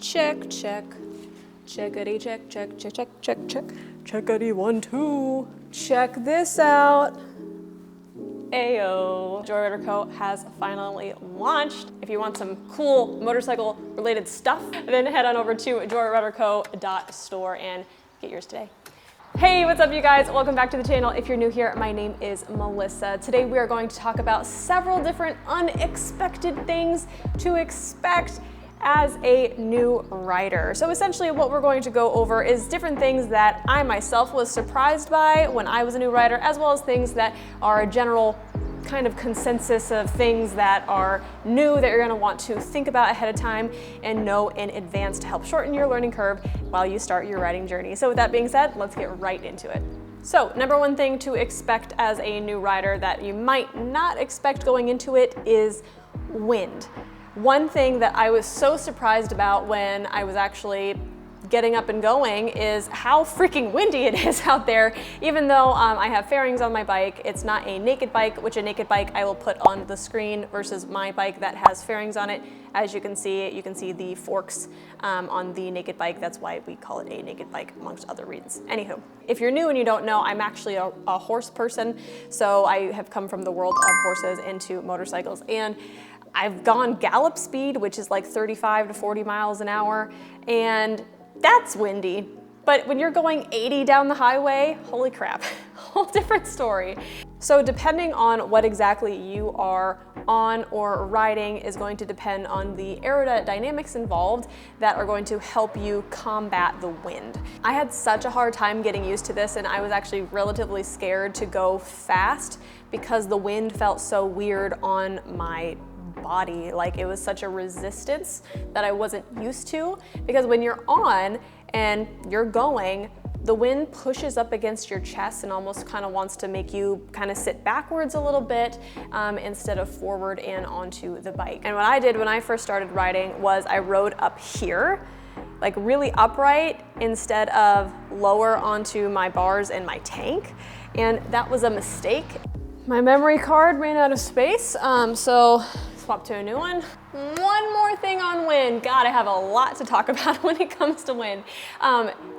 Check, check. Checkity check, check, check, check, check, check. Checkity 1, 2. Check this out. Ayo. Joy Rider Co. has finally launched. If you want some cool motorcycle related stuff, then head on over to joyriderco.store and get yours today. Hey, what's up you guys? Welcome back to the channel. If you're new here, my name is Melissa. Today we are going to talk about several different unexpected things to expect as a new rider. So essentially what we're going to go over is different things that I myself was surprised by when I was a new rider, as well as things that are a general kind of consensus of things that are new that you're going to want to think about ahead of time and know in advance to help shorten your learning curve while you start your riding journey. So with that being said, let's get right into it. So number one thing to expect as a new rider that you might not expect going into it is wind. One thing that I was so surprised about when I was actually getting up and going is how freaking windy it is out there. Even though I have fairings on my bike, it's not a naked bike, which a naked bike I will put on the screen versus my bike that has fairings on it. As you can see the forks on the naked bike. That's why we call it a naked bike, amongst other reasons. Anywho, if you're new and you don't know, I'm actually a horse person. So I have come from the world of horses into motorcycles, and I've gone gallop speed, which is like 35 to 40 miles an hour, and that's windy. But when you're going 80 down the highway, holy crap, whole different story. So depending on what exactly you are on or riding is going to depend on the aerodynamics involved that are going to help you combat the wind. I had such a hard time getting used to this, and I was actually relatively scared to go fast because the wind felt so weird on my body. Like it was such a resistance that I wasn't used to, because when you're on and you're going, the wind pushes up against your chest and almost kind of wants to make you kind of sit backwards a little bit instead of forward and onto the bike. And what I did when I first started riding was I rode up here, like really upright instead of lower onto my bars and my tank. And that was a mistake. My memory card ran out of space, so swap to a new one. One more thing on wind. God, I have a lot to talk about when it comes to wind.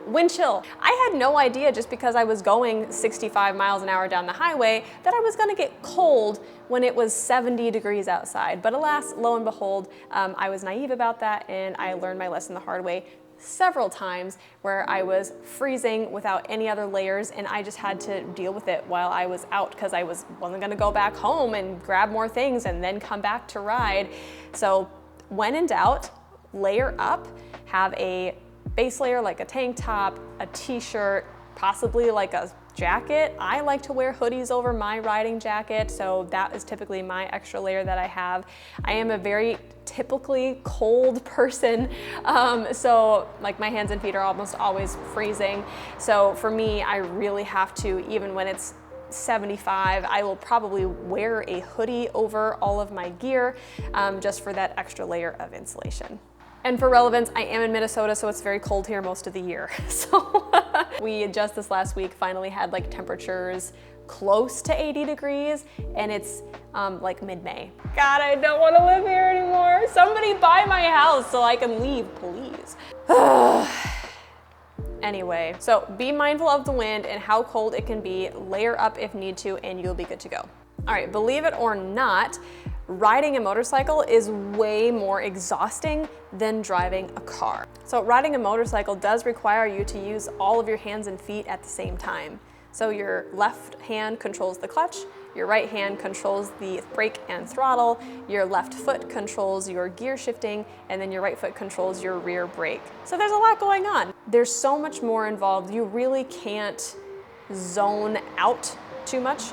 Wind chill. I had no idea, just because I was going 65 miles an hour down the highway, that I was gonna get cold when it was 70 degrees outside. But alas, lo and behold, I was naive about that, and I learned my lesson the hard way several times where I was freezing without any other layers, and I just had to deal with it while I was out, because I wasn't gonna go back home and grab more things and then come back to ride. So when in doubt, layer up, have a base layer like a tank top, a t-shirt, possibly like a jacket. I like to wear hoodies over my riding jacket, so that is typically my extra layer that I have. I am a very typically cold person, so like my hands and feet are almost always freezing. So for me, I really have to, even when it's 75, I will probably wear a hoodie over all of my gear just for that extra layer of insulation. And for relevance, I am in Minnesota, so it's very cold here most of the year. So we just this last week finally had like temperatures close to 80 degrees, and it's like mid-May. God, I don't want to live here anymore. Somebody buy my house so I can leave, please. Anyway, so be mindful of the wind and how cold it can be. Layer up if need to, and you'll be good to go. All right, believe it or not, riding a motorcycle is way more exhausting than driving a car. So riding a motorcycle does require you to use all of your hands and feet at the same time. So your left hand controls the clutch, your right hand controls the brake and throttle, your left foot controls your gear shifting, and then your right foot controls your rear brake. So there's a lot going on. There's so much more involved. You really can't zone out too much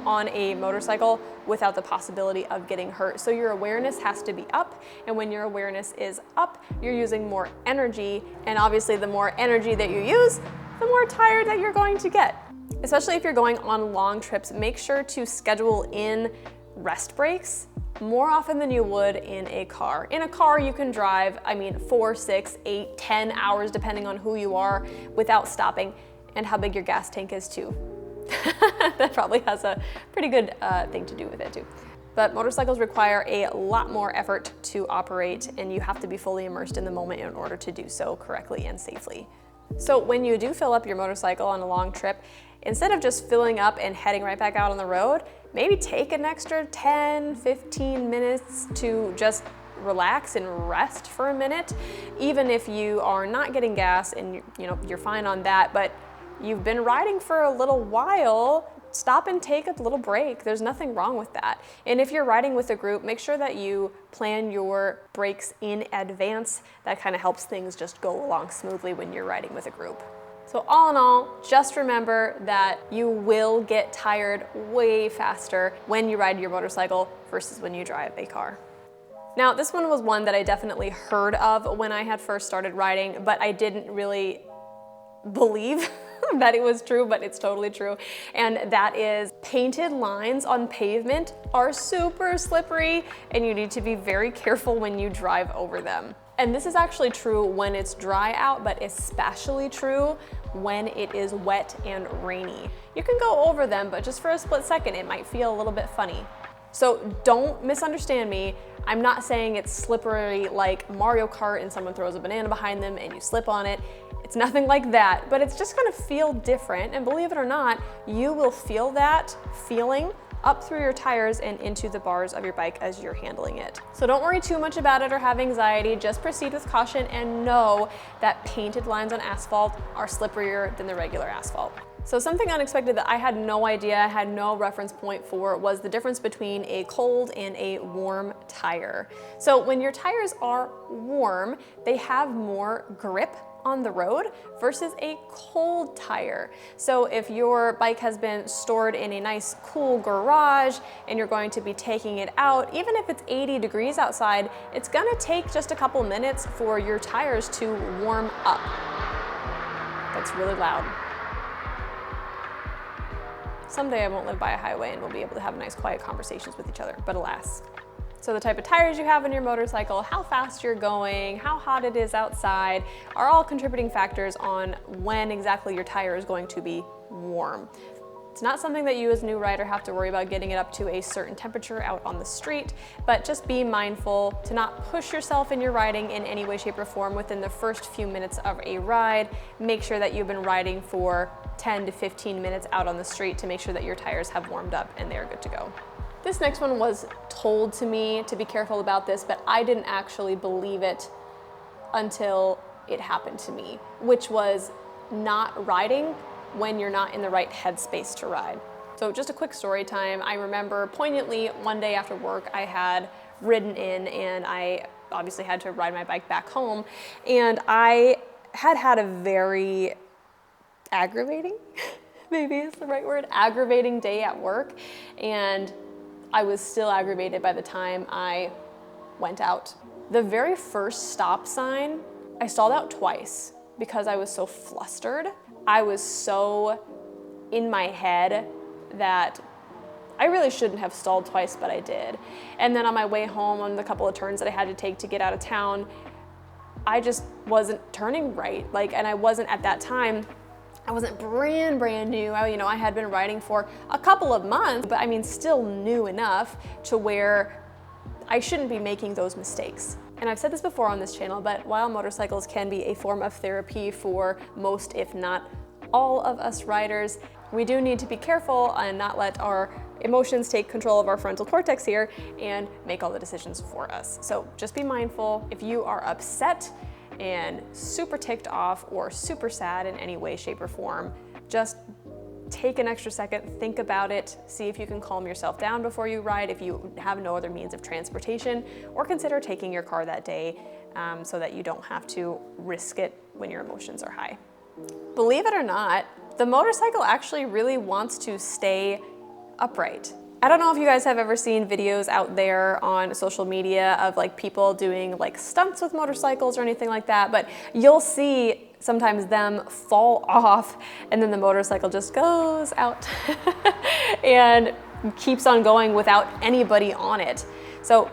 on a motorcycle without the possibility of getting hurt. So your awareness has to be up, and when your awareness is up, you're using more energy, and obviously the more energy that you use, the more tired that you're going to get. Especially if you're going on long trips, make sure to schedule in rest breaks more often than you would in a car. In a car, you can drive, 4, 6, 8, 10 hours, depending on who you are, without stopping, and how big your gas tank is too. That probably has a pretty good thing to do with it too. but motorcycles require a lot more effort to operate, and you have to be fully immersed in the moment in order to do so correctly and safely. So when you do fill up your motorcycle on a long trip, instead of just filling up and heading right back out on the road, maybe take an extra 10, 15 minutes to just relax and rest for a minute. Even if you are not getting gas and you're fine on that, but you've been riding for a little while, stop and take a little break. There's nothing wrong with that. And if you're riding with a group, make sure that you plan your breaks in advance. That kind of helps things just go along smoothly when you're riding with a group. So all in all, just remember that you will get tired way faster when you ride your motorcycle versus when you drive a car. Now, this one was one that I definitely heard of when I had first started riding, but I didn't really believe that it was true, but it's totally true. And that is painted lines on pavement are super slippery, and you need to be very careful when you drive over them. And this is actually true when it's dry out, but especially true when it is wet and rainy. You can go over them, but just for a split second, it might feel a little bit funny. So don't misunderstand me. I'm not saying it's slippery like Mario Kart and someone throws a banana behind them and you slip on it. It's nothing like that, but it's just gonna feel different. And believe it or not, you will feel that feeling up through your tires and into the bars of your bike as you're handling it. So don't worry too much about it or have anxiety, just proceed with caution and know that painted lines on asphalt are slipperier than the regular asphalt. So something unexpected that I had no idea, I had no reference point for, was the difference between a cold and a warm tire. So when your tires are warm, they have more grip on the road versus a cold tire. So if your bike has been stored in a nice cool garage and you're going to be taking it out, even if it's 80 degrees outside, it's gonna take just a couple minutes for your tires to warm up. That's really loud. Someday I won't live by a highway and we'll be able to have nice quiet conversations with each other, but alas. So the type of tires you have on your motorcycle, how fast you're going, how hot it is outside, are all contributing factors on when exactly your tire is going to be warm. It's not something that you as a new rider have to worry about getting it up to a certain temperature out on the street, but just be mindful to not push yourself in your riding in any way, shape, or form within the first few minutes of a ride. Make sure that you've been riding for 10 to 15 minutes out on the street to make sure that your tires have warmed up and they're good to go. This next one was told to me to be careful about this, but I didn't actually believe it until it happened to me, which was not riding when you're not in the right headspace to ride. So just a quick story time. I remember poignantly one day after work, I had ridden in and I obviously had to ride my bike back home. And I had a very aggravating, maybe is the right word, aggravating day at work. And I was still aggravated by the time I went out. The very first stop sign, I stalled out twice because I was so flustered. I was so in my head that I really shouldn't have stalled twice, but I did. And then on my way home, on the couple of turns that I had to take to get out of town, I just wasn't turning right. And I wasn't at that time, I wasn't brand new. I had been riding for a couple of months, but I mean, still new enough to where I shouldn't be making those mistakes. And I've said this before on this channel, but while motorcycles can be a form of therapy for most, if not all of us riders, we do need to be careful and not let our emotions take control of our frontal cortex here and make all the decisions for us. So just be mindful. If you are upset and super ticked off or super sad in any way, shape, or form, just take an extra second, think about it, see if you can calm yourself down before you ride if you have no other means of transportation, or consider taking your car that day so that you don't have to risk it when your emotions are high. Believe it or not, the motorcycle actually really wants to stay upright. I don't know if you guys have ever seen videos out there on social media of people doing stunts with motorcycles or anything like that, but you'll see sometimes them fall off and then the motorcycle just goes out and keeps on going without anybody on it. So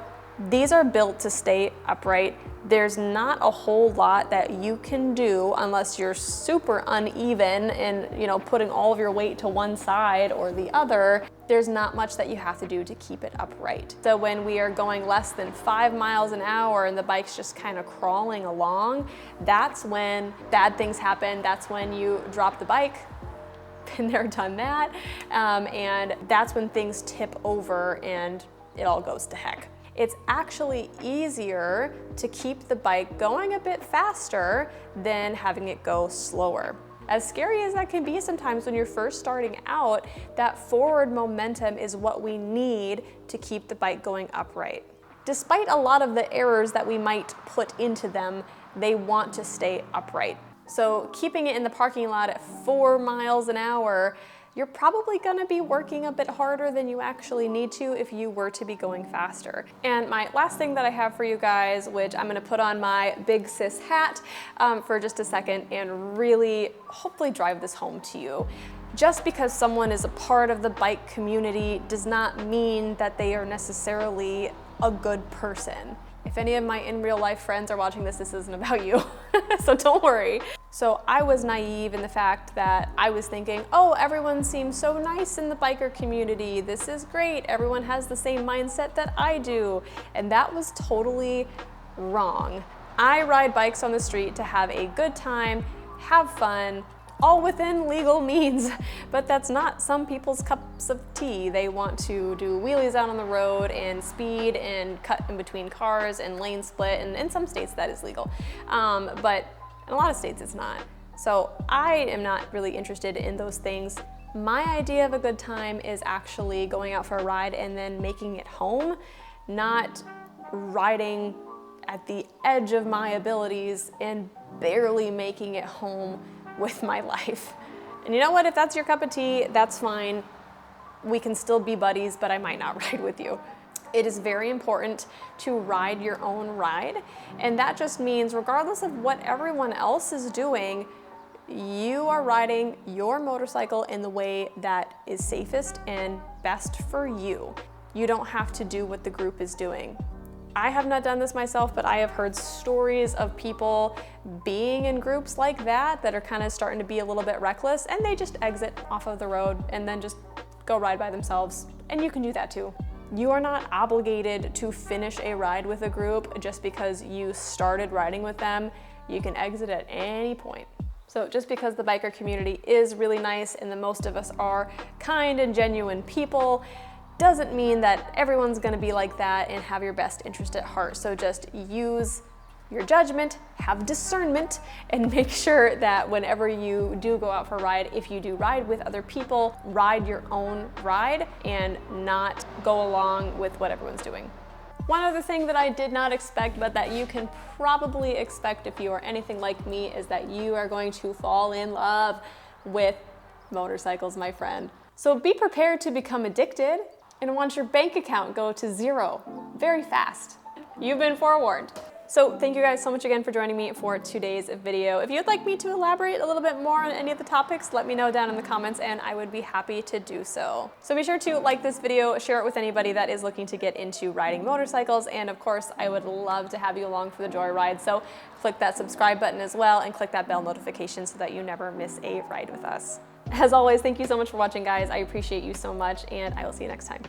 these are built to stay upright. There's not a whole lot that you can do unless you're super uneven and, you know, putting all of your weight to one side or the other. There's not much that you have to do to keep it upright. So when we are going less than 5 miles an hour and the bike's just kind of crawling along, that's when bad things happen. That's when you drop the bike. Been there, done that. And that's when things tip over and it all goes to heck. It's actually easier to keep the bike going a bit faster than having it go slower. As scary as that can be sometimes when you're first starting out, that forward momentum is what we need to keep the bike going upright. Despite a lot of the errors that we might put into them, they want to stay upright. So keeping it in the parking lot at 4 miles an hour, you're probably gonna be working a bit harder than you actually need to if you were to be going faster. And my last thing that I have for you guys, which I'm gonna put on my big sis hat for just a second and really hopefully drive this home to you. Just because someone is a part of the bike community does not mean that they are necessarily a good person. If any of my in real life friends are watching this, this isn't about you, so don't worry. So I was naive in the fact that I was thinking, oh, everyone seems so nice in the biker community. This is great. Everyone has the same mindset that I do. And that was totally wrong. I ride bikes on the street to have a good time, have fun, all within legal means, but that's not some people's cups of tea. They want to do wheelies out on the road and speed and cut in between cars and lane split, and in some states that is legal, but in a lot of states it's not. So I am not really interested in those things. My idea of a good time is actually going out for a ride and then making it home, not riding at the edge of my abilities and barely making it home with my life. And you know what, if that's your cup of tea, that's fine. We can still be buddies, but I might not ride with you. It is very important to ride your own ride. And that just means regardless of what everyone else is doing, you are riding your motorcycle in the way that is safest and best for you. You don't have to do what the group is doing. I have not done this myself, but I have heard stories of people being in groups like that are kind of starting to be a little bit reckless, and they just exit off of the road and then just go ride by themselves. And you can do that too. You are not obligated to finish a ride with a group just because you started riding with them. You can exit at any point. So just because the biker community is really nice and the most of us are kind and genuine people, doesn't mean that everyone's gonna be like that and have your best interest at heart. So just use your judgment, have discernment, and make sure that whenever you do go out for a ride, if you do ride with other people, ride your own ride and not go along with what everyone's doing. One other thing that I did not expect, but that you can probably expect if you are anything like me, is that you are going to fall in love with motorcycles, my friend. So be prepared to become addicted and watch your bank account go to zero very fast. You've been forewarned. So thank you guys so much again for joining me for today's video. If you'd like me to elaborate a little bit more on any of the topics, let me know down in the comments and I would be happy to do so. So be sure to like this video, share it with anybody that is looking to get into riding motorcycles, and of course, I would love to have you along for the joyride. So click that subscribe button as well and click that bell notification so that you never miss a ride with us. As always, thank you so much for watching, guys. I appreciate you so much, and I will see you next time.